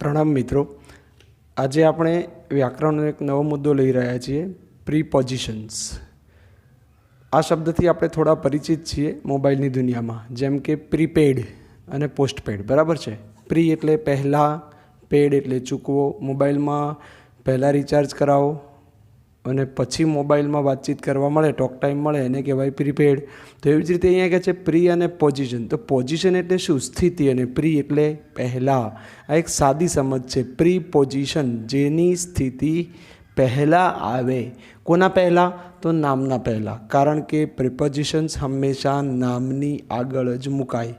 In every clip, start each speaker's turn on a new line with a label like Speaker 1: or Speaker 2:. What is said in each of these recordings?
Speaker 1: પ્રણામ મિત્રો। આજે આપણે વ્યાકરણનો એક નવો મુદ્દો લઈ રહ્યા છીએ, પ્રીપોઝિશન્સ। આ શબ્દથી આપણે થોડા પરિચિત છીએ મોબાઈલની દુનિયામાં, જેમ કે પ્રીપેડ અને પોસ્ટપેડ, બરાબર છે। પ્રી એટલે પહેલાં, પેડ એટલે ચૂકવો। મોબાઈલમાં પહેલાં રિચાર્જ કરાવો અને પછી મોબાઈલમાં વાતચીત કરવા મળે, ટોક ટાઈમ મળે, એને કહેવાય પ્રીપેડ। તો એવી જ રીતે અહીંયા કહે છે પ્રી અને પોઝિશન। તો પોઝિશન એટલે શું? સ્થિતિ, અને પ્રી એટલે પહેલાં। આ એક સાદી સમજ છે। પ્રી પોઝિશન, જેની સ્થિતિ પહેલાં આવે। કોના પહેલાં? તો નામના પહેલાં, કારણ કે પ્રિપોઝિશન્સ હંમેશા નામની આગળ જ મુકાય।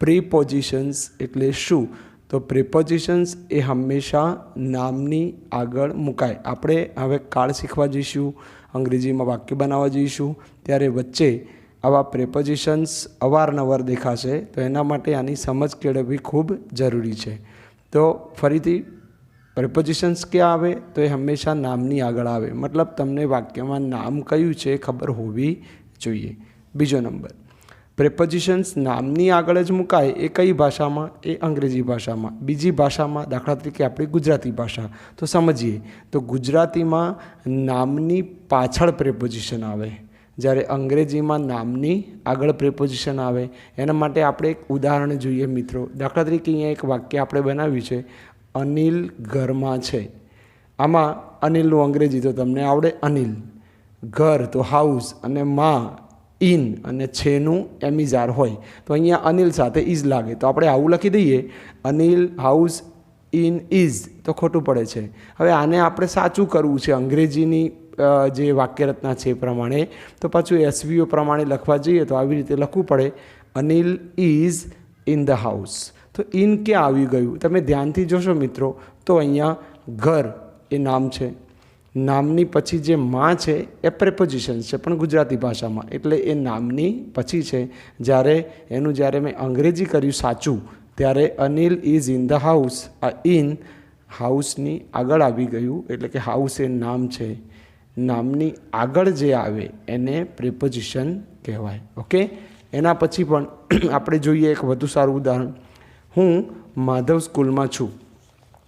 Speaker 1: પ્રીપોઝિશન્સ એટલે શું? તો પ્રિપોઝિશન્સ એ હંમેશા નામની આગળ મુકાય। આપણે હવે કાળ શીખવા જઈશું, અંગ્રેજીમાં વાક્ય બનાવવા જઈશું, ત્યારે વચ્ચે આવા પ્રિપોઝિશન્સ અવારનવાર દેખાશે, તો એના માટે આની સમજ કેળવવી ખૂબ જરૂરી છે। તો ફરીથી, પ્રિપોઝિશન્સ ક્યાં આવે? તો એ હંમેશા નામની આગળ આવે, મતલબ તમને વાક્યમાં નામ કયું છે એ ખબર હોવી જોઈએ। બીજો નંબર, પ્રિપોઝિશન્સ નામની આગળ જ મુકાય એ કઈ ભાષામાં? એ અંગ્રેજી ભાષામાં। બીજી ભાષામાં, દાખલા તરીકે આપણી ગુજરાતી ભાષા, તો સમજીએ તો ગુજરાતીમાં નામની પાછળ પ્રિપોઝિશન આવે, જ્યારે અંગ્રેજીમાં નામની આગળ પ્રિપોઝિશન આવે। એના માટે આપણે એક ઉદાહરણ જોઈએ મિત્રો। દાખલા તરીકે અહીંયા એક વાક્ય આપણે બનાવ્યું છે, અનિલ ઘરમાં છે। આમાં અનિલનું અંગ્રેજી તો તમને આવડે, અનિલ। ઘર તો હાઉસ, અને માં ઇન, અને છેનું એમિઝાર હોય, તો અહીંયા અનિલ સાથે ઇઝ લાગે, તો આપણે આવું લખી દઈએ, અનિલ હાઉસ ઇન ઇઝ, તો ખોટું પડે છે। હવે આને આપણે સાચું કરવું છે અંગ્રેજીની જે વાક્યરચના છે એ પ્રમાણે, તો પાછું એસવીઓ પ્રમાણે લખવા જઈએ તો આવી રીતે લખવું પડે, Anil is in the house. તો ઇન ક્યાં આવી ગયું? તમે ધ્યાનથી જોશો મિત્રો, તો અહીંયા ઘર એ નામ છે, નામની પછી જે માં છે એ પ્રિપોઝિશન છે, પણ ગુજરાતી ભાષામાં, એટલે એ નામની પછી છે। જ્યારે મેં અંગ્રેજી કર્યું સાચું, ત્યારે Anil is in the house, આ ઇન હાઉસની આગળ આવી ગયું, એટલે કે હાઉસ એ નામ છે, નામની આગળ જે આવે એને પ્રિપોઝિશન કહેવાય। ઓકે, એના પછી પણ આપણે જોઈએ એક વધુ સારું ઉદાહરણ, હું માધવ સ્કૂલમાં છું।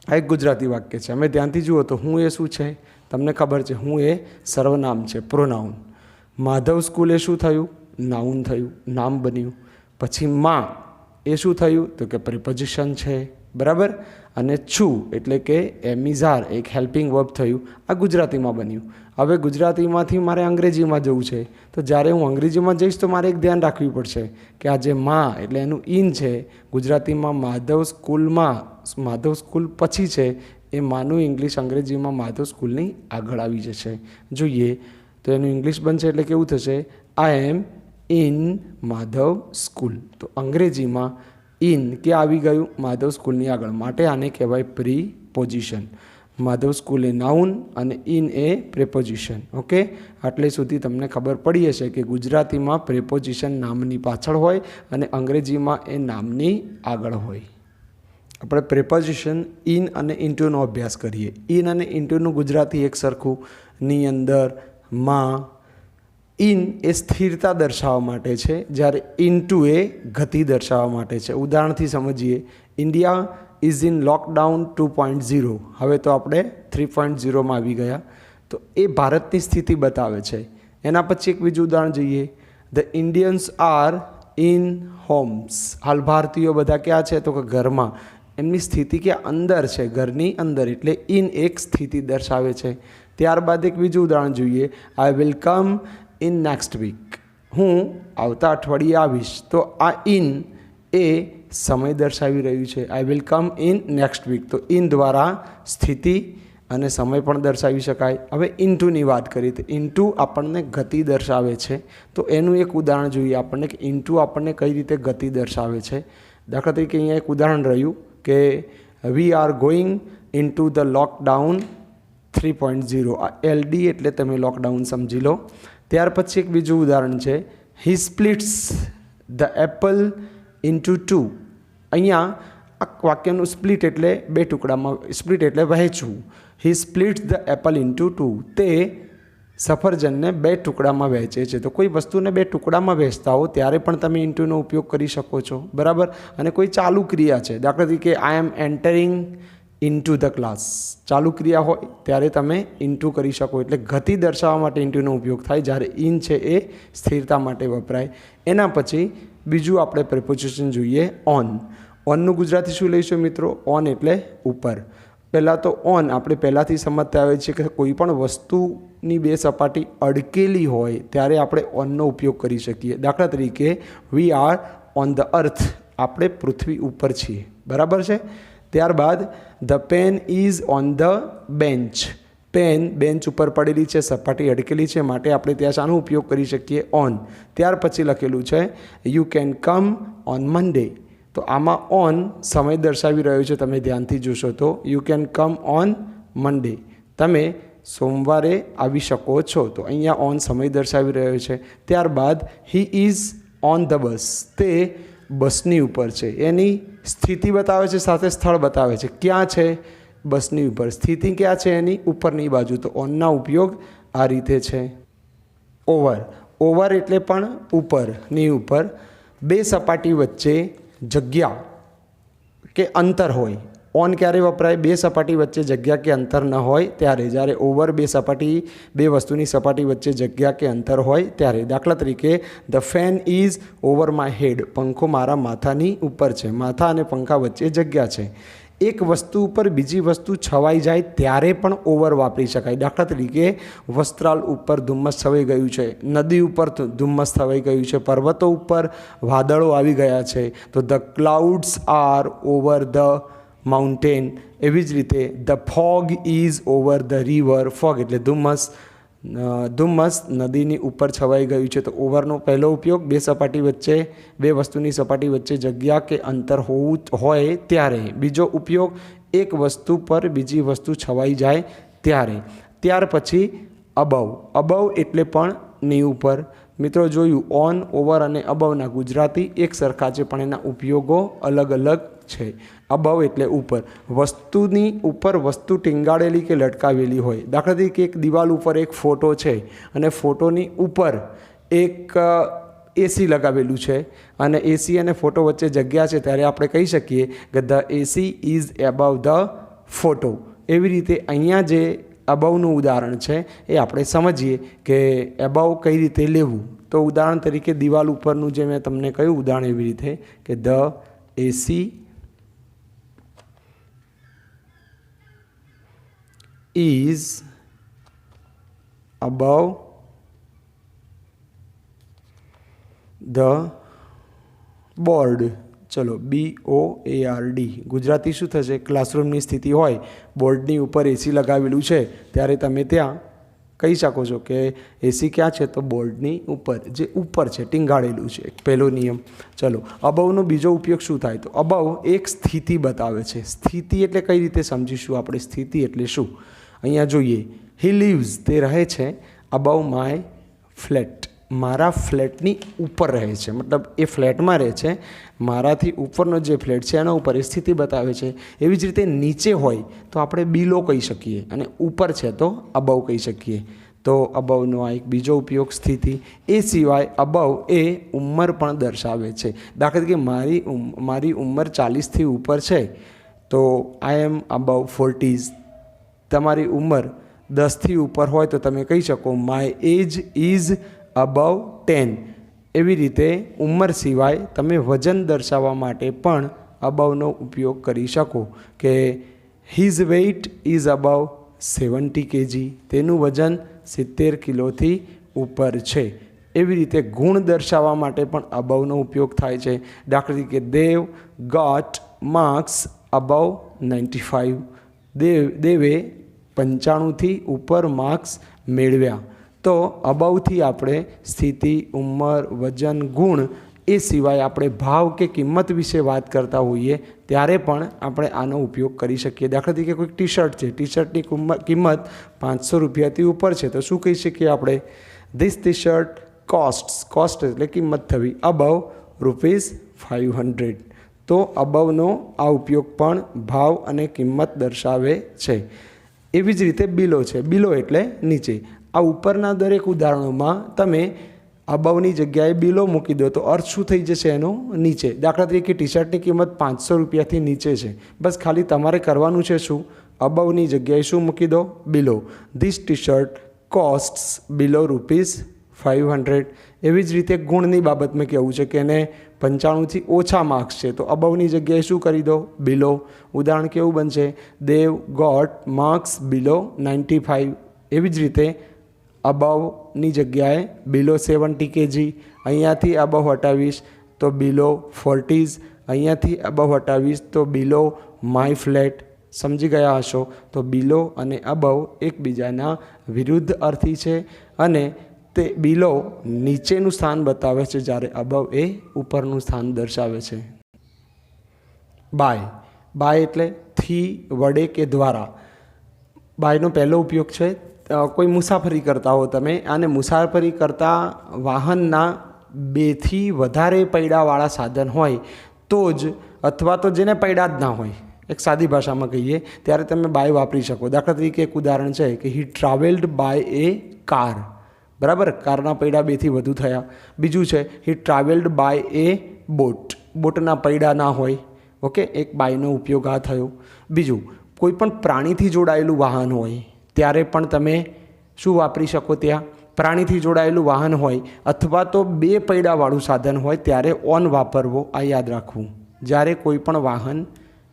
Speaker 1: આ એક ગુજરાતી વાક્ય છે। અમે ધ્યાનથી જુઓ તો હું એ શું છે તમને ખબર છે, હું એ સર્વનામ છે, પ્રોનાઉન। માધવ સ્કૂલ એ શું થયું? નાઉન થયું, નામ બન્યું। પછી માં એ શું થયું? તો કે પ્રિપોઝિશન છે, બરાબર। અને છું એટલે કે એમિઝાર, એક હેલ્પિંગ વર્બ થયું, આ ગુજરાતીમાં બન્યું। હવે ગુજરાતીમાંથી મારે અંગ્રેજીમાં જવું છે, તો જ્યારે હું અંગ્રેજીમાં જઈશ તો મારે એક ધ્યાન રાખવું પડશે કે આ જે માં એટલે એનું ઇન છે, ગુજરાતીમાં માધવ સ્કૂલમાં, માધવ સ્કૂલ પછી છે, એ માનું ઇંગ્લિશ અંગ્રેજીમાં માધવ સ્કૂલની આગળ આવી જશે। જોઈએ તો એનું ઇંગ્લિશ બનશે એટલે કેવું થશે? આઈ એમ ઇન માધવ સ્કૂલ। તો અંગ્રેજીમાં ઇન ક્યાં આવી ગયું? માધવ સ્કૂલની આગળ, માટે આને કહેવાય પ્રીપોઝિશન। માધવ સ્કૂલ એ નાઉન અને ઇન એ પ્રિપોઝિશન। ઓકે, આટલે સુધી તમને ખબર પડી હશે કે ગુજરાતીમાં પ્રિપોઝિશન નામની પાછળ હોય અને અંગ્રેજીમાં એ નામની આગળ હોય। આપણે પ્રિપોઝિશન ઇન અને ઇન્ટુનો અભ્યાસ કરીએ। ઇન અને ઇન્ટુનું ગુજરાતી એક સરખું, ની અંદર, માં। ઇન એ સ્થિરતા દર્શાવવા માટે છે, જ્યારે ઇન્ટુ એ ગતિ દર્શાવવા માટે છે। ઉદાહરણથી સમજીએ, ઇન્ડિયા ઇઝ ઇન લોકડાઉન 2.0, હવે તો આપણે 3.0માં આવી ગયા, તો એ ભારતની સ્થિતિ બતાવે છે। એના પછી એક બીજું ઉદાહરણ જોઈએ, the Indians are in homes, હાલ ભારતીયો બધા ક્યાં છે? તો કે ઘરમાં। એમની સ્થિતિ કે અંદર છે, ઘરની અંદર, એટલે ઇન એક સ્થિતિ દર્શાવે છે। ત્યારબાદ એક બીજું ઉદાહરણ જોઈએ, I will come in next week, હું આવતા અઠવાડિયે આવીશ, તો આ ઇન એ સમય દર્શાવી રહ્યું છે। I will come in next week, તો ઇન દ્વારા સ્થિતિ અને સમય પણ દર્શાવી શકાય। હવે ઇન્ટુની વાત કરીએ તો ઇન્ટુ આપણને ગતિ દર્શાવે છે, તો એનું એક ઉદાહરણ જોઈએ આપણને કે ઇન્ટુ આપણને કઈ રીતે ગતિ દર્શાવે છે। દાખલા તરીકે અહીંયા એક ઉદાહરણ રહ્યું કે we are going into the lockdown 3.0, આ એલડી એટલે તમે લોકડાઉન સમજી લો। ત્યાર પછી એક બીજું ઉદાહરણ છે, હી સ્પ્લિટ્સ ધ એપલ ઇન્ટુ 2, અહીંયા આ વાક્યનું સ્પ્લિટ એટલે બે ટુકડામાં, સ્પ્લિટ એટલે વહેંચવું। હી સ્પ્લિટ્સ ધ એપલ ઇન્ટુ 2, તે સફરજનને 2 ટુકડામાં વહેંચે છે. તો કોઈ વસ્તુને 2 ટુકડામાં વહેંચતા હો ત્યારે પણ તમે ઇન્ટુનો ઉપયોગ કરી શકો છો, બરાબર. અને કોઈ ચાલુ ક્રિયા છે, દાખલા તરીકે આઈ એમ એન્ટરિંગ ઇન્ટુ ધ ક્લાસ, ચાલુ ક્રિયા હોય ત્યારે તમે ઇન્ટુ કરી શકો. એટલે ગતિ દર્શાવવા માટે ઇન્ટુનો ઉપયોગ થાય, જ્યારે ઇન છે એ સ્થિરતા માટે વપરાય. એના પછી બીજું આપણે પ્રિપોઝિશન જોઈએ, ઓન. ઓનનું ગુજરાતી શું લઈશું મિત્રો? ઓન એટલે ઉપર. પહેલાં તો ઓન આપણે પહેલાંથી સમજતા આવે છે કે કોઈ પણ વસ્તુની 2 સપાટી અડકેલી હોય ત્યારે આપણે ઓનનો ઉપયોગ કરી શકીએ. દાખલા તરીકે we are on the earth, આપણે પૃથ્વી ઉપર છીએ, બરાબર છે. ત્યારબાદ the pen is on the bench, pen bench ઉપર પડેલી છે, સપાટી અડકેલી છે, માટે આપણે ત્યાં શાનો ઉપયોગ કરી શકીએ? ઓન. ત્યાર પછી લખેલું છે you can come on Monday. તો આમાં ઓન સમય દર્શાવી રહ્યો છે, તમે ધ્યાનથી જોશો તો you can come on Monday, તમે સોમવારે આવી શકો છો. તો અહીંયા ઓન સમય દર્શાવી રહ્યો છે. ત્યારબાદ he is on the bus, તે બસની ઉપર છે, એની સ્થિતિ બતાવે છે, સાથે સ્થળ બતાવે છે. ક્યાં છે? બસની ઉપર. સ્થિતિ ક્યાં છે? એની ઉપરની બાજુ. તો ઓનના ઉપયોગ આ રીતે છે. ઓવર. ઓવર એટલે પણ ઉપરની ઉપર. 2 સપાટી વચ્ચે જગ્યા કે અંતર હોય. ઓન ક્યારે વપરાય? 2 સપાટી વચ્ચે જગ્યા કે અંતર ન હોય ત્યારે. જ્યારે ઓવર 2 વસ્તુની સપાટી વચ્ચે જગ્યા કે અંતર હોય ત્યારે. દાખલા તરીકે the fan is over my head, પંખો મારા માથાની ઉપર છે. માથા અને પંખા વચ્ચે જગ્યા છે. એક વસ્તુ ઉપર બીજી વસ્તુ છવાઈ જાય ત્યારે પણ ઓવર વાપરી શકાય. દાખલા તરીકે વસ્ત્રાલ ઉપર ધુમ્મસ છવાઈ ગયું છે, નદી ઉપર ધુમ્મસ છવાઈ ગયું છે, પર્વતો ઉપર વાદળો આવી ગયા છે. તો the clouds are over the mountain. એવી જ રીતે the fog is over the river, fog એટલે ધુમ્મસ, ધુમ્મસ નદીની ઉપર છવાઈ ગયું છે. તો ઓવરનો પહેલો ઉપયોગ 2 સપાટી વચ્ચે, 2 વસ્તુની સપાટી વચ્ચે જગ્યા કે અંતર હોય ત્યારે. બીજો ઉપયોગ એક વસ્તુ પર બીજી વસ્તુ છવાઈ જાય ત્યારે. ત્યાર પછી અબવ. અબવ એટલે પણ ની ઉપર. મિત્રો જોયું ઓન, ઓવર અને અબવના ગુજરાતી એક સરખા છે પણ એના ઉપયોગો અલગ અલગ છે. અબવ એટલે ઉપર, વસ્તુની ઉપર વસ્તુ ટીંગાડેલી કે લટકાવેલી હોય. દાખલા તરીકે એક દિવાલ ઉપર એક ફોટો છે અને ફોટોની ઉપર એક એસી લગાવેલું છે અને એસી અને ફોટો વચ્ચે જગ્યા છે ત્યારે આપણે કહી શકીએ કે the AC is above the photo. એવી રીતે અહીંયા જે અબવનું ઉદાહરણ છે એ આપણે સમજીએ કે એબવ કઈ રીતે લેવું. તો ઉદાહરણ તરીકે દિવાલ ઉપરનું જે મેં તમને કહ્યું ઉદાહરણ એવી રીતે કે the AC is above the board. ચલો BOARD ગુજરાતી શું થશે? ક્લાસરૂમની સ્થિતિ હોય, બોર્ડની ઉપર એસી લગાવેલું છે ત્યારે તમે ત્યાં કહી શકો છો કે એસી ક્યાં છે? તો બોર્ડની ઉપર, જે ઉપર છે, ટીંગાડેલું છે. પહેલો નિયમ. ચલો અબવનો બીજો ઉપયોગ શું થાય? તો અબવ એક સ્થિતિ બતાવે છે. સ્થિતિ એટલે કઈ રીતે સમજીશું આપણે? સ્થિતિ એટલે શું? અહીંયા જોઈએ, હી લીવ્સ, તે રહે છે, અબવ માય ફ્લેટ, મારા ફ્લેટની ઉપર રહે છે. મતલબ એ ફ્લેટમાં રહે છે, મારાથી ઉપરનો જે ફ્લેટ છે એના ઉપર એ સ્થિતિ બતાવે છે. એવી જ રીતે નીચે હોય તો આપણે બિલો કહી શકીએ અને ઉપર છે તો અબવ કહી શકીએ. તો અબવનો આ એક બીજો ઉપયોગ સ્થિતિ. એ સિવાય અબવ એ ઉંમર પણ દર્શાવે છે. દાખલા તરીકે મારી ઉંમર 40થી ઉપર છે તો આઈ એમ અબવ 40s. તમારી ઉંમર 10થી ઉપર હોય તો તમે કહી શકો માય એજ ઇઝ અબવ 10. એવી રીતે ઉંમર સિવાય તમે વજન દર્શાવવા માટે પણ અબવનો ઉપયોગ કરી શકો કે his weight is above 70 kg, તેનું વજન 70 કિલોથી ઉપર છે. એવી રીતે ગુણ દર્શાવવા માટે પણ અબવનો ઉપયોગ થાય છે. દાખલા તરીકે દેવ ગોટ માર્ક્સ અબવ 95. દેવે 95થી ઉપર માર્ક્સ મેળવ્યા. તો અબવથી આપણે સ્થિતિ, ઉંમર, વજન, ગુણ, એ સિવાય આપણે ભાવ કે કિંમત વિશે વાત કરતા હોઈએ ત્યારે પણ આપણે આનો ઉપયોગ કરી શકીએ. દાખલા તરીકે કોઈક ટી શર્ટ છે, ટી શર્ટની કિંમત 500 રૂપિયાથી ઉપર છે તો શું કહી શકીએ આપણે? This T shirt cost, cost એટલે કિંમત થવી, અબવ ₹500. તો અબવનો આ ઉપયોગ પણ ભાવ અને કિંમત દર્શાવે છે. એવી જ રીતે બિલો છે. બિલો એટલે નીચે. આ ઉપરના દરેક ઉદાહરણોમાં તમે અબાઉની જગ્યાએ બિલો મૂકી દો તો અર્થ શું થઈ જશે એનો? નીચે. દાખલા તરીકે ટી શર્ટની કિંમત 500 રૂપિયાથી નીચે છે. બસ ખાલી તમારે કરવાનું છે શું? અબાઉની જગ્યાએ શું મૂકી દો? બિલો. ધીસ ટી શર્ટ કોસ્ટ્સ બિલો ₹500. એવી જ રીતે ગુણની બાબતમાં કહેવું છે કે એને 95થી ઓછા માર્ક્સ છે તો અબાઉની જગ્યાએ શું કરી દો? બિલો. ઉદાહરણ કેવું બનશે? દેવ ગોટ માર્ક્સ બિલો 95. એવી જ રીતે અબાઉની જગ્યાએ બિલો 70 kg. અહીંયાથી અબાઉ હટાવીશ તો બિલો 40s. અહીંયાથી અબાઉ હટાવીશ તો બિલો માય ફ્લેટ. સમજી ગયા હશો? તો બિલો અને અબાઉ એકબીજાના વિરુદ્ધ અર્થી છે અને તે બિલો નીચેનું સ્થાન બતાવે છે જ્યારે અબાઉ એ ઉપરનું સ્થાન દર્શાવે છે. બાય. બાય એટલે થી, વડે કે દ્વારા. બાયનો પહેલો ઉપયોગ છે કોઈ મુસાફરી કરતા હો તમે અને મુસાફરી કરતા વાહનના 2થી વધારે પૈડાવાળા સાધન હોય તો જ, અથવા તો જેને પૈડા જ ના હોય, એક સાદી ભાષામાં કહીએ ત્યારે તમે બાય વાપરી શકો. દાખલા તરીકે એક ઉદાહરણ છે કે હી ટ્રાવેલ્ડ બાય એ કાર. બરાબર, કારના પૈડા 2થી વધુ થયા. બીજું છે હી ટ્રાવેલ્ડ બાય એ બોટ. બોટના પૈડા ના હોય. ઓકે, એક બાયનો ઉપયોગ આ થયો. બીજું, કોઈ પણ પ્રાણીથી જોડાયેલું વાહન હોય ત્યારે પણ તમે શું વાપરી શકો? ત્યાં પ્રાણીથી જોડાયેલું વાહન હોય અથવા તો 2 પૈડાવાળું સાધન હોય ત્યારે ઓન વાપરવો, આ યાદ રાખવું. જ્યારે કોઈ પણ વાહન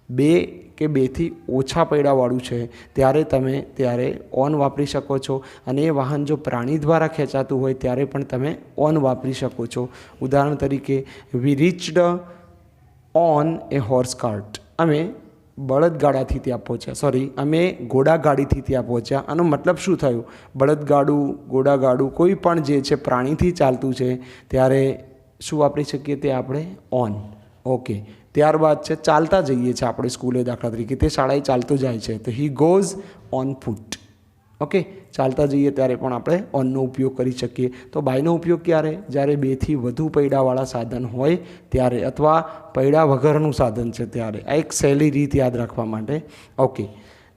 Speaker 1: 2 કે 2થી ઓછા પૈડાવાળું છે ત્યારે ઓન વાપરી શકો છો અને એ વાહન જો પ્રાણી દ્વારા ખેંચાતું હોય ત્યારે પણ તમે ઓન વાપરી શકો છો. ઉદાહરણ તરીકે we reached on a horse cart. અમે બળદગાડાથી ત્યાં પહોંચ્યા. અમે ઘોડાગાડીથી ત્યાં પહોંચ્યા. આનો મતલબ શું થયું? બળદગાડું, ઘોડાગાડું, કોઈ પણ જે છે પ્રાણીથી ચાલતું છે ત્યારે શું વાપરી શકીએ? તે આપણે ઓન. ઓકે, ત્યારબાદ છે ચાલતા જઈએ છીએ આપણે સ્કૂલે. દાખલા તરીકે તે શાળાએ ચાલતો જાય છે તો he goes on foot. Okay, ચાલતા જઈએ ત્યારે પણ આપણે ઓનનો ઉપયોગ કરી શકીએ. તો બાયનો ઉપયોગ ક્યારે? જ્યારે 2થી વધુ પૈડાવાળા સાધન હોય ત્યારે અથવા પૈડા વગરનું સાધન છે ત્યારે. આ એક સહેલી રીત યાદ રાખવા માટે. ઓકે,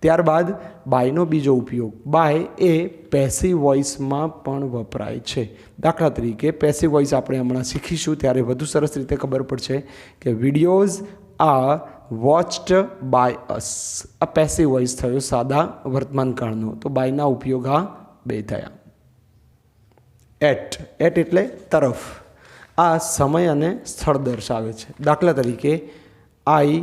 Speaker 1: ત્યારબાદ બાયનો બીજો ઉપયોગ. બાય એ પેસિવ વોઇસમાં પણ વપરાય છે. દાખલા તરીકે પેસિવ વોઇસ આપણે હમણાં શીખીશું ત્યારે વધુ સરસ રીતે ખબર પડશે કે વિડીયોઝ આર વોચ્ડ બાય અસ. આ પેસિવ વોઇસ થયો સાદા વર્તમાન કાળનો. તો બાયના ઉપયોગ આ 2 થયા. એટ. એટ એટલે તરફ. આ સમય અને સ્થળ દર્શાવે છે. દાખલા તરીકે I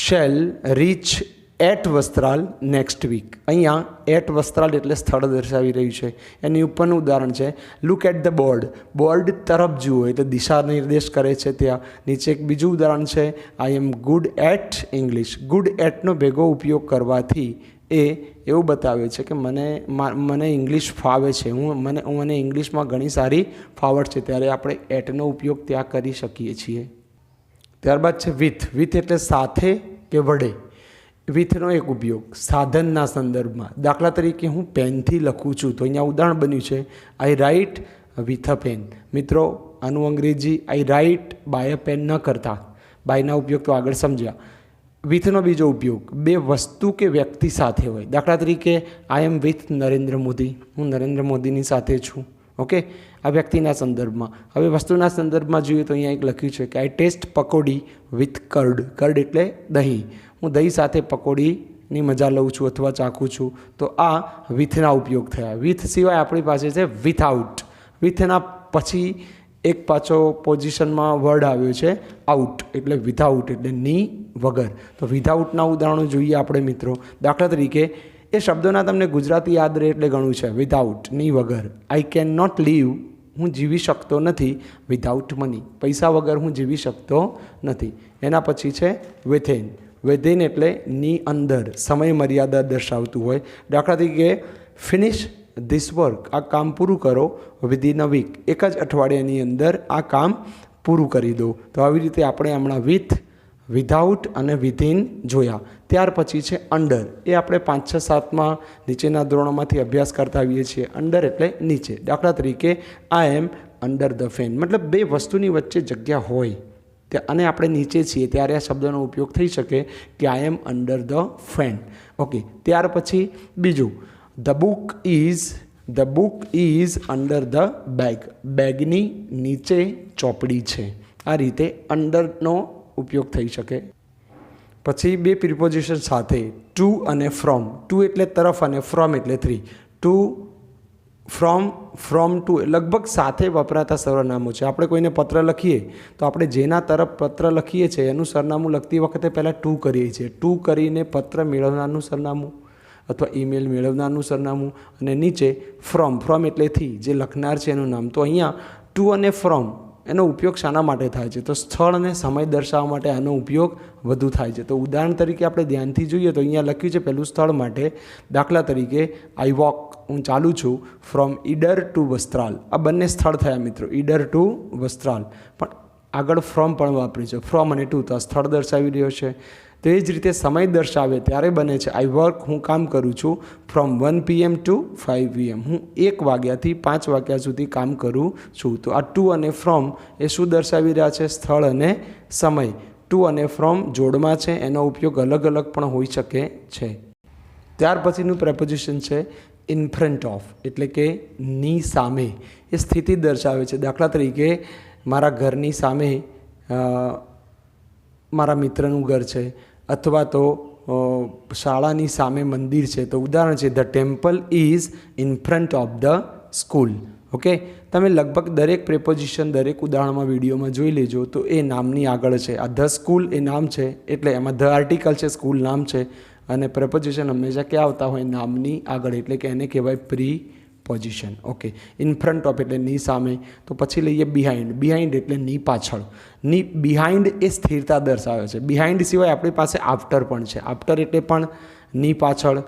Speaker 1: shall reach at Vastral next week. અહીંયા એટ વસ્ત્રાલ એટલે સ્થળ દર્શાવી રહ્યું છે. એની ઉપરનું ઉદાહરણ છે look at the board. Board તરફ જુઓ એટલે દિશા નિર્દેશ કરે છે ત્યાં. નીચે એક બીજું ઉદાહરણ છે આઈ એમ ગુડ એટ ઇંગ્લિશ. ગુડ એટનો ભેગો ઉપયોગ કરવાથી એ એવું બતાવે છે કે મને ઇંગ્લિશ ફાવે છે, મને ઇંગ્લિશમાં ઘણી સારી ફાવટ છે, ત્યારે આપણે એટનો ઉપયોગ ત્યાં કરી શકીએ છીએ. ત્યારબાદ છે વિથ. વિથ એટલે સાથે કે વડે. વિથનો એક ઉપયોગ સાધનના સંદર્ભમાં. દાખલા તરીકે હું પેનથી લખું છું તો અહીંયા ઉદાહરણ બન્યું છે I write with a pen. મિત્રો, આનું અંગ્રેજી I write by a pen ન કરતા. બાયના ઉપયોગ તો આગળ સમજ્યા. વિથનો બીજો ઉપયોગ 2 વસ્તુ કે વ્યક્તિ સાથે હોય. દાખલા તરીકે આઈ એમ વિથ નરેન્દ્ર મોદી. હું નરેન્દ્ર મોદીની સાથે છું. ઓકે, આ વ્યક્તિના સંદર્ભમાં. હવે વસ્તુના સંદર્ભમાં જોઈએ તો અહીંયા એક લખ્યું છે કે I test pakodi with card. Card એટલે દહીં. હું દહીં સાથે પકોડીની મજા લઉં છું અથવા ચાખું છું. તો આ વિથના ઉપયોગ થયા. વિથ સિવાય આપણી પાસે છે વિથઆઉટ. વિથના પછી એક પાછો પોઝિશનમાં વર્ડ આવ્યો છે આઉટ એટલે વિથઆઉટ એટલે ની વગર. તો વિથઆઉટના ઉદાહરણો જોઈએ આપણે મિત્રો. દાખલા તરીકે એ શબ્દોના તમને ગુજરાતી યાદ રહે એટલે ઘણું છે. વિથઆઉટ ની વગર. I can not live. હું જીવી શકતો નથી વિથઆઉટ મની. પૈસા વગર હું જીવી શકતો નથી. એના પછી છે વિથિન. વિથિન એટલે ની અંદર. સમય મર્યાદા દર્શાવતું હોય. દાખલા તરીકે ફિનિશ ધીસ વર્ક. આ કામ પૂરું કરો વિધિન અ વીક. એક જ અઠવાડિયાની અંદર આ કામ પૂરું કરી દો. તો આવી રીતે આપણે હમણાં વિથ, વિધાઉટ અને વિધિન જોયા. ત્યાર પછી છે અંડર. એ આપણે 5, 6, 7માં નીચેના ધોરણોમાંથી અભ્યાસ કરતા આવીએ છીએ. અંડર એટલે નીચે. દાખલા તરીકે આઈ એમ અંડર ધ ફેન. મતલબ 2 વસ્તુની વચ્ચે જગ્યા હોય અને આપણે નીચે છીએ ત્યારે આ શબ્દનો ઉપયોગ થઈ શકે કે I am under the fan. Okay, ત્યાર પછી બીજું the book is under the bag. બેગની નીચે ચોપડી છે. આ રીતે અંડરનો ઉપયોગ થઈ શકે. પછી બે પ્રિપોઝિશન સાથે ટુ અને ફ્રોમ. ટુ એટલે તરફ અને ફ્રોમ એટલે થી. ટુ, ફ્રોમ ટુ લગભગ સાથે વપરાતા સરનામું છે. આપણે કોઈને પત્ર લખીએ તો આપણે જેના તરફ પત્ર લખીએ છીએ એનું સરનામું લખતી વખતે પહેલાં ટુ કરીએ છીએ. ટુ કરીને પત્ર મેળવનારનું સરનામું અથવા ઈમેલ મેળવનારનું સરનામું અને નીચે ફ્રોમ એટલે થી, જે લખનાર છે એનું નામ. તો અહીંયા ટુ અને ફ્રોમ એનો ઉપયોગ શાના માટે થાય છે? તો સ્થળ અને સમય દર્શાવવા માટે આનો ઉપયોગ વધુ થાય છે. તો ઉદાહરણ તરીકે આપણે ધ્યાનથી જોઈએ તો અહીંયા લખ્યું છે પહેલું સ્થળ માટે. દાખલા તરીકે આઈ વોક, હું ચાલું છું, ફ્રોમ ઈડર ટુ વસ્ત્રાલ. આ બંને સ્થળ થયા મિત્રો, ઈડર ટુ વસ્ત્રાલ. પણ આગળ ફ્રોમ પણ વાપર્યું છે, ફ્રોમ અને ટુ, તો આ સ્થળ દર્શાવી રહ્યો છે. તો એ જ રીતે સમય દર્શાવે ત્યારે બને છે આઈ વર્ક, હું કામ કરું છું, ફ્રોમ 1 PM ટુ 5 PM. હું 1 વાગ્યાથી 5 વાગ્યા સુધી કામ કરું છું. તો આ ટુ અને ફ્રોમ એ શું દર્શાવી રહ્યા છે? સ્થળ અને સમય. ટુ અને ફ્રોમ જોડમાં છે, એનો ઉપયોગ અલગ અલગ પણ હોઈ શકે છે. ત્યાર પછીનું પ્રેપોઝિશન છે ઇન ફ્રન્ટ ઓફ, એટલે કે ની સામે. એ સ્થિતિ દર્શાવે છે. દાખલા તરીકે મારા ઘરની સામે મારા મિત્રનું ઘર છે, અથવા તો શાળાની સામે મંદિર છે. તો ઉદાહરણ છે the temple is in front of the school. Okay, તમે લગભગ દરેક પ્રેપોઝિશન દરેક ઉદાહરણમાં વિડીયોમાં જોઈ લેજો. તો એ નામની આગળ છે. આ ધ સ્કૂલ એ નામ છે, એટલે એમાં ધ આર્ટિકલ છે, સ્કૂલ નામ છે, અને પ્રેપોઝિશન હંમેશા ક્યાં આવતા હોય? નામની આગળ, એટલે કે એને કહેવાય pre position. Okay, in front of એટલે ની સામે. તો પછી લઈએ બિહાઇન્ડ. બિહાઇન્ડ એટલે ની પાછળ. બિહાઇન્ડ એ સ્થિરતા દર્શાવે છે. બિહાઇન્ડ સિવાય આપણી પાસે આફ્ટર પણ છે. આફ્ટર એટલે પણ ની પાછળ,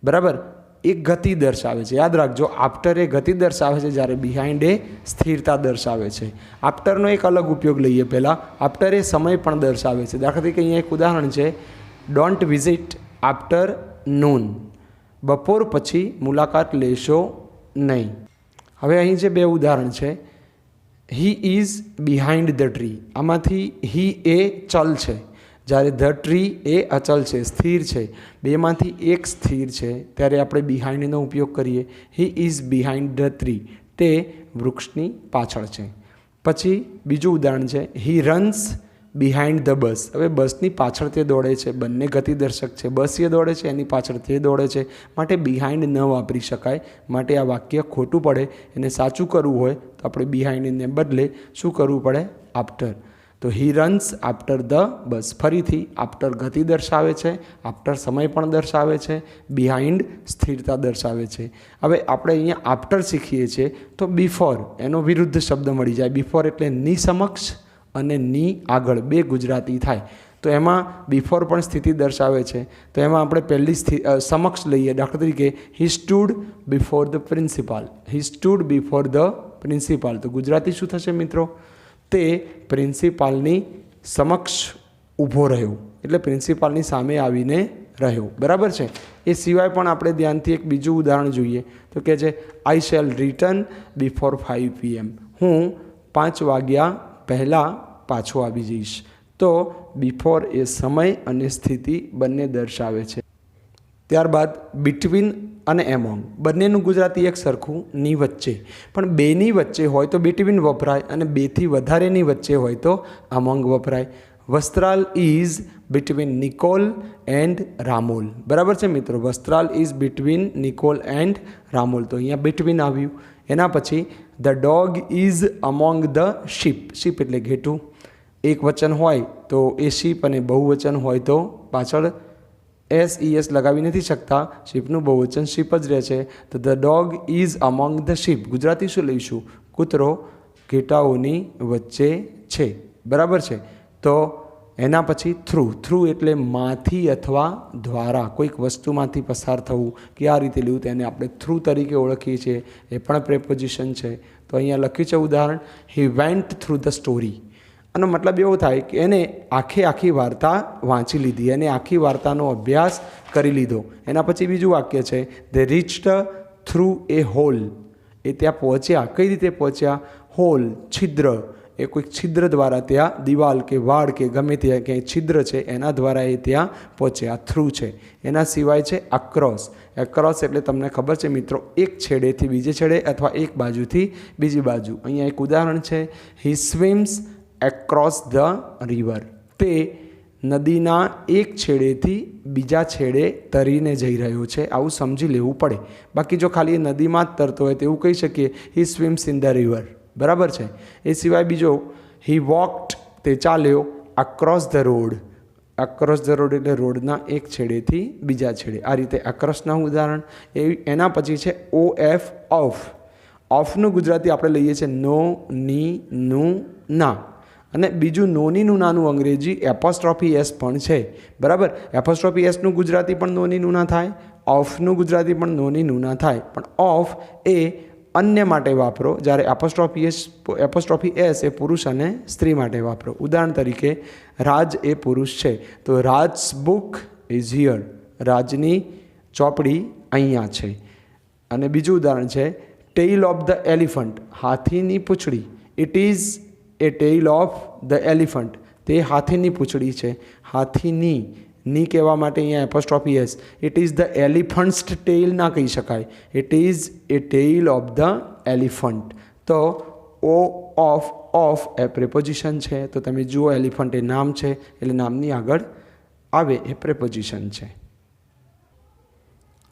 Speaker 1: બરાબર, એ ગતિ દર્શાવે છે. યાદ રાખજો, આફ્ટર એ ગતિ દર્શાવે છે, જ્યારે બિહાઇન્ડ એ સ્થિરતા દર્શાવે છે. આફ્ટરનો એક અલગ ઉપયોગ લઈએ પહેલાં. આફ્ટર એ સમય પણ દર્શાવે છે. દાખલા તરીકે અહીંયા એક ઉદાહરણ છે, ડોન્ટ વિઝિટ આફ્ટર નૂન. બપોર પછી મુલાકાત લેશો નહીં. હવે અહીં જે બે ઉદાહરણ છે, he is behind the tree. આમાંથી હી એ ચલ છે, જ્યારે ધ ટ્રી એ અચલ છે, સ્થિર છે. બેમાંથી એક સ્થિર છે, ત્યારે આપણે બિહાઇન્ડનો ઉપયોગ કરીએ. He is behind the tree, તે વૃક્ષની પાછળ છે. પછી બીજું ઉદાહરણ છે, હી રન્સ બિહાઇન્ડ ધ બસ. હવે બસની પાછળ તે દોડે છે, બંને ગતિદર્શક છે. બસ એ દોડે છે, એની પાછળ તે દોડે છે, માટે બિહાઇન્ડ ન વાપરી શકાય. માટે આ વાક્ય ખોટું પડે. એને સાચું કરવું હોય તો આપણે બિહાઇન્ડને બદલે શું કરવું પડે? આફ્ટર. તો હી રન્સ આફ્ટર ધ બસ. ફરીથી આફ્ટર ગતિ દર્શાવે છે, આફ્ટર સમય પણ દર્શાવે છે, બિહાઇન્ડ સ્થિરતા દર્શાવે છે. હવે આપણે અહીંયા આફ્ટર શીખીએ છીએ તો બિફોર એનો વિરુદ્ધ શબ્દ મળી જાય. બિફોર એટલે ની સમક્ષ અને ની આગળ, બે ગુજરાતી થાય. તો એમાં બિફોર પણ સ્થિતિ દર્શાવે છે. તો એમાં આપણે પહેલી સમક્ષ લઈએ. દાખલા તરીકે he stood before the principal. He stood before the principal. તો ગુજરાતી શું થશે મિત્રો? તે પ્રિન્સિપાલની સમક્ષ ઊભો રહ્યો, એટલે પ્રિન્સિપાલની સામે આવીને રહ્યો. બરાબર છે. એ સિવાય પણ આપણે ધ્યાનથી એક બીજું ઉદાહરણ જોઈએ. તો કે છે આઈ શેલ રિટર્ન બિફોર 5 PM. હું 5 વાગ્યા પહેલાં પાછો આવી જઈશ. તો બિફોર એ સમય અને સ્થિતિ બંને દર્શાવે છે. ત્યારબાદ બિટવીન અને એમોંગ. બંનેનું ગુજરાતી એક સરખું, ની વચ્ચે. પણ બેની વચ્ચે હોય તો બિટવીન વપરાય, અને બેથી વધારેની વચ્ચે હોય તો અમોંગ વપરાય. Vastral is between Nikol and Ramol. બરાબર છે મિત્રો, Vastral is between Nikol and Ramol. તો અહીંયા બિટવીન આવ્યું. એના પછી the dog is among the sheep. Sheep એટલે ઘેટું. એક વચન હોય તો એ શીપ, અને બહુવચન હોય તો પાછળ SES લગાવી નથી શકતા. શીપનું બહુવચન શીપ જ રહે છે. તો the dog is among the sheep. Gujarati શું લઈશું? કૂતરો ઘેટાઓની વચ્ચે છે. બરાબર છે. તો એના પછી થ્રુ એટલે માંથી અથવા દ્વારા, કોઈક વસ્તુમાંથી પસાર થવું કે આ રીતે લેવું, તેને આપણે થ્રુ તરીકે ઓળખીએ છીએ. એ પણ પ્રેપોઝિશન છે. તો અહીંયા લખ્યું છે ઉદાહરણ, he went through the story. આનો મતલબ એવો થાય કે એને આખી વાર્તા વાંચી લીધી, એને આખી વાર્તાનો અભ્યાસ કરી લીધો. એના પછી બીજું વાક્ય છે, they reached through a hole. એ ત્યાં પહોંચ્યા. કઈ રીતે પહોંચ્યા? હોલ, છિદ્ર, એ કોઈક છિદ્ર દ્વારા ત્યાં દિવાલ કે વાડ કે ગમે ત્યાં ક્યાંય છિદ્ર છે એના દ્વારા એ ત્યાં પહોંચે. આ થ્રુ છે. એના સિવાય છે અક્રોસ. એક્રોસ એટલે તમને ખબર છે મિત્રો, એક છેડેથી બીજે છેડે અથવા એક બાજુથી બીજી બાજુ. અહીંયા એક ઉદાહરણ છે, હી સ્વિમ્સ એક્રોસ ધ રિવર. તે નદીના એક છેડેથી બીજા છેડે તરીને જઈ રહ્યો છે, આવું સમજી લેવું પડે. બાકી જો ખાલી નદીમાં જ તરતો હોય તો એવું કહી શકીએ હી સ્વિમ્સ ઇન ધ રિવર. બરાબર છે. એ સિવાય બીજો, હી વોકડ, તે ચાલ્યો, across the road. Across the road એટલે રોડના એક છેડેથી બીજા છેડે. આ રીતે અક્રોસના ઉદાહરણ. એના પછી છે OF, ઓફ. ઓફનું ગુજરાતી આપણે લઈએ છીએ નો, ની, નું, ના. અને બીજું નોની નું નાનું અંગ્રેજી એપોસ્ટ્રોફી એસ પણ છે. બરાબર. એપોસ્ટ્રોફી એસનું ગુજરાતી પણ નોની નું ના થાય, ઓફનું ગુજરાતી પણ નોની નું ના થાય. પણ ઓફ એ અન્ય માટે વાપરો, જ્યારે એપોસ્ટ્રોફી એસ એ પુરુષ અને સ્ત્રી માટે વાપરો. ઉદાહરણ તરીકે, રાજ એ પુરુષ છે તો રાજ્સ બુક ઇઝ હિયર. રાજની ચોપડી અહીંયા છે. અને બીજું ઉદાહરણ છે ટેઇલ ઓફ ધ એલિફન્ટ, હાથીની પૂંછડી. It is A tail of the elephant, તે હાથીની પૂંછડી છે. હાથીની ની કહેવા માટે અહીંયા apostrophe S. It is the elephants tail ના કહી શકાય, it is A tail of the elephant. તો ઓફ એ પ્રેપોઝિશન છે. તો તમે જુઓ, એલિફન્ટ એ નામ છે એટલે નામની આગળ આવે એ પ્રેપોઝિશન છે.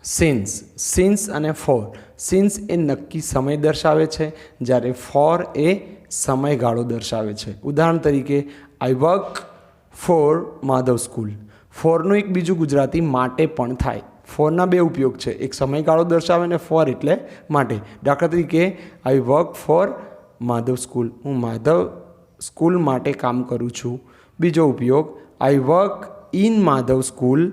Speaker 1: સિન્સ અને ફોર. સિન્સ એ નક્કી સમય દર્શાવે છે, જ્યારે ફોર એ સમયગાળો દર્શાવે છે. ઉદાહરણ તરીકે, I work for Madhav school. ફોરનું એક બીજું ગુજરાતી માટે પણ થાય. ફોરના બે ઉપયોગ છે, એક સમયગાળો દર્શાવે ને ફોર એટલે માટે. દાખલા તરીકે, I work for Madhav school, હું માધવ સ્કૂલ માટે કામ કરું છું. બીજો ઉપયોગ, આઈ work in Madhav school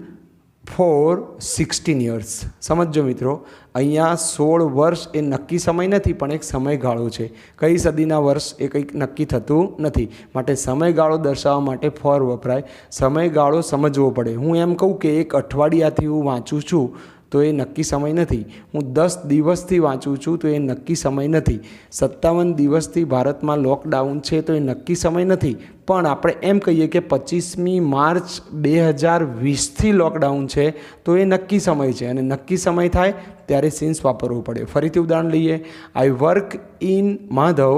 Speaker 1: four 16 years. સમજો મિત્રો, અહીંયા 16 વર્ષ એ નક્કી સમય નથી પણ એક સમયગાળો છે. કઈ સદીના વર્ષ એ કંઈક નક્કી થતું નથી, માટે સમયગાળો દર્શાવવા માટે ફોર વપરાય. સમયગાળો સમજવો પડે. હું એમ કહું કે એક અઠવાડિયાથી હું વાંચું છું તો એ નક્કી સમય નથી. હું 10 દિવસથી વાંચું છું તો એ નક્કી સમય નથી. 57 દિવસથી ભારતમાં લોકડાઉન છે તો એ નક્કી સમય નથી. પણ આપણે એમ કહીએ કે 25મી માર્ચ 2020થી લોકડાઉન છે તો એ નક્કી સમય છે, અને નક્કી સમય થાય ત્યારે સિન્સ વાપરવું પડે. ફરીથી ઉદાહરણ લઈએ, I work in Madhav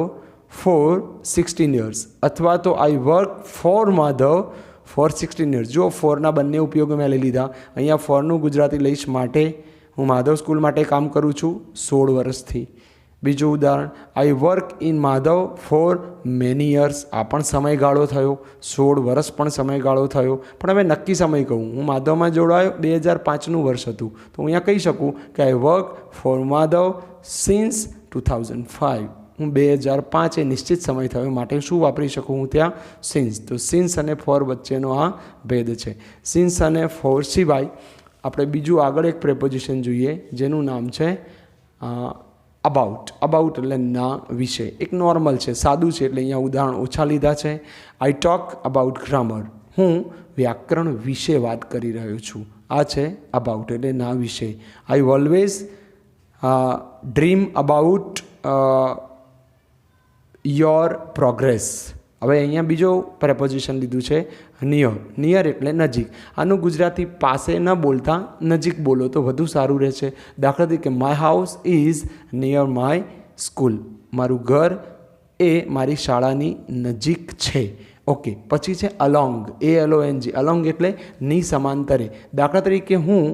Speaker 1: for 16 years, અથવા તો I work for Madhav for 16 years. જો ફોરના બંને ઉપયોગો મેં લઈ લીધા. અહીંયા ફોરનું ગુજરાતી લઈશ માટે. હું માધવ સ્કૂલ માટે કામ કરું છું 16 વર્ષથી. બીજું ઉદાહરણ, આઈ work in Madhav for many years. આ પણ સમયગાળો થયો, 16 વર્ષ પણ સમયગાળો થયો. પણ હવે નક્કી સમય કહું, હું માધવમાં જોડાયો 2005નું વર્ષ હતું તો હું અહીંયા કહી શકું કે આઈ વર્ક ફોર માધવ સિન્સ 2005. હું 2005 એ નિશ્ચિત સમય થયો માટે શું વાપરી શકું હું ત્યાં? સિન્સ. તો સિન્સ અને ફોર વચ્ચેનો આ ભેદ છે. સિન્સ અને ફોર સિવાય આપણે બીજું આગળ એક પ્રેપોઝિશન જોઈએ જેનું નામ છે અબાઉટ. અબાઉટ એટલે ના વિશે. એક નોર્મલ છે, સાદું છે, એટલે અહીંયા ઉદાહરણ ઓછા લીધા છે. I talk about grammar. હું વ્યાકરણ વિશે વાત કરી રહ્યો છું. આ છે અબાઉટ એટલે ના વિશે. I always dream about your progress. હવે અહીંયા બીજો પ્રેપોઝિશન લીધું છે નિયર. નિયર એટલે નજીક. આનું ગુજરાતી પાસે ન બોલતા નજીક બોલો તો વધુ સારું રહેશે. દાખલા તરીકે, my house is near my school. મારું ઘર એ મારી શાળાની નજીક છે. ઓકે. પછી છે અલોંગ. ALONG. અલોંગ એટલે ની સમાંતરે. દાખલા તરીકે, હું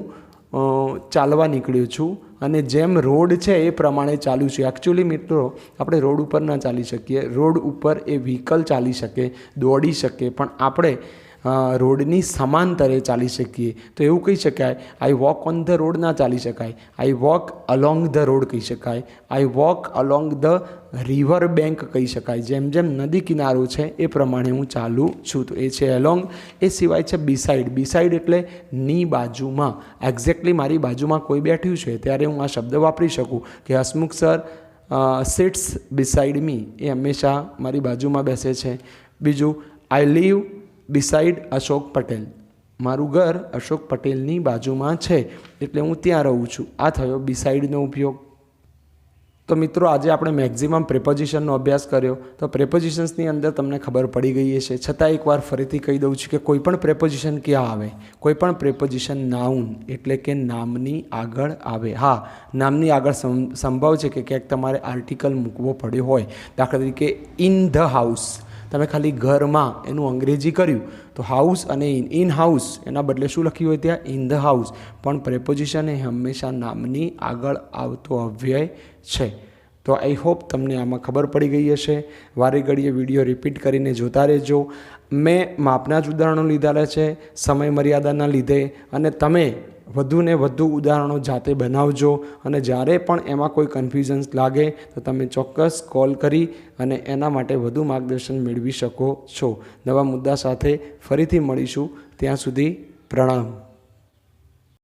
Speaker 1: ચાલવા નીકળ્યો છું અને જેમ રોડ છે એ પ્રમાણે ચાલ્યું છું. એકચ્યુઅલી મિત્રો આપણે રોડ ઉપર ના ચાલી શકીએ. રોડ ઉપર એ વ્હીકલ ચાલી શકે, દોડી શકે, પણ આપણે રોડની સમાંતરે ચાલી શકીએ. તો એવું કહી શકાય, I walk on the road ના ચાલી શકાય, I walk along the road કહી શકાય, I walk along the river bank કહી શકાય. જેમ જેમ નદી કિનારો છે એ પ્રમાણે હું ચાલું છું. તો એ છે એલોંગ. એ સિવાય છે બિસાઇડ. બિસાઇડ એટલે ની બાજુમાં. એક્ઝેક્ટલી મારી બાજુમાં કોઈ બેઠ્યું છે ત્યારે હું આ શબ્દ વાપરી શકું કે હસમુખ સર સિટ્સ બિસાઇડ મી. એ હંમેશા મારી બાજુમાં બેસે છે. બીજું, I live beside Ashok Patel. મારું ઘર અશોક પટેલની બાજુમાં છે એટલે હું ત્યાં રહું છું. આ થયો બિસાઇડનો ઉપયોગ. તો મિત્રો આજે આપણે મેક્ઝિમમ પ્રેપોઝિશનનો અભ્યાસ કર્યો. તો પ્રેપોઝિશન્સની અંદર તમને ખબર પડી ગઈ હશે, છતાં એકવાર ફરીથી કહી દઉં છું કે કોઈ પણ પ્રેપોઝિશન ક્યાં આવે? કોઈ પણ પ્રેપોઝિશન નાઉન એટલે કે નામની આગળ આવે. હા, નામની આગળ સંભવ છે કે ક્યાંક તમારે આર્ટિકલ મૂકવો પડ્યો હોય. દાખલા તરીકે ઇન ધ હાઉસ, તમે ખાલી ઘરમાં એનું અંગ્રેજી કર્યું તો હાઉસ અને ઇન હાઉસ એના બદલે શું લખ્યું હોય ત્યાં? In the house. પણ પ્રેપોઝિશન એ હંમેશા નામની આગળ આવતો અવ્યય છે. તો આઈ હોપ તમને આમાં ખબર પડી ગઈ હશે. વારે ઘડીએ વિડીયો રિપીટ કરીને જોતા રહેજો. મેં માપના જ ઉદાહરણો લીધેલા છે સમય મર્યાદાના લીધે, અને તમે વધુને વધુ ઉદાહરણો જાતે બનાવજો. અને જ્યારે પણ એમાં કોઈ કન્ફ્યુઝન્સ લાગે તો તમે ચોક્કસ કોલ કરી અને એના માટે વધુ માર્ગદર્શન મેળવી શકો છો. નવા મુદ્દા સાથે ફરીથી મળીશું. ત્યાં સુધી પ્રણામ.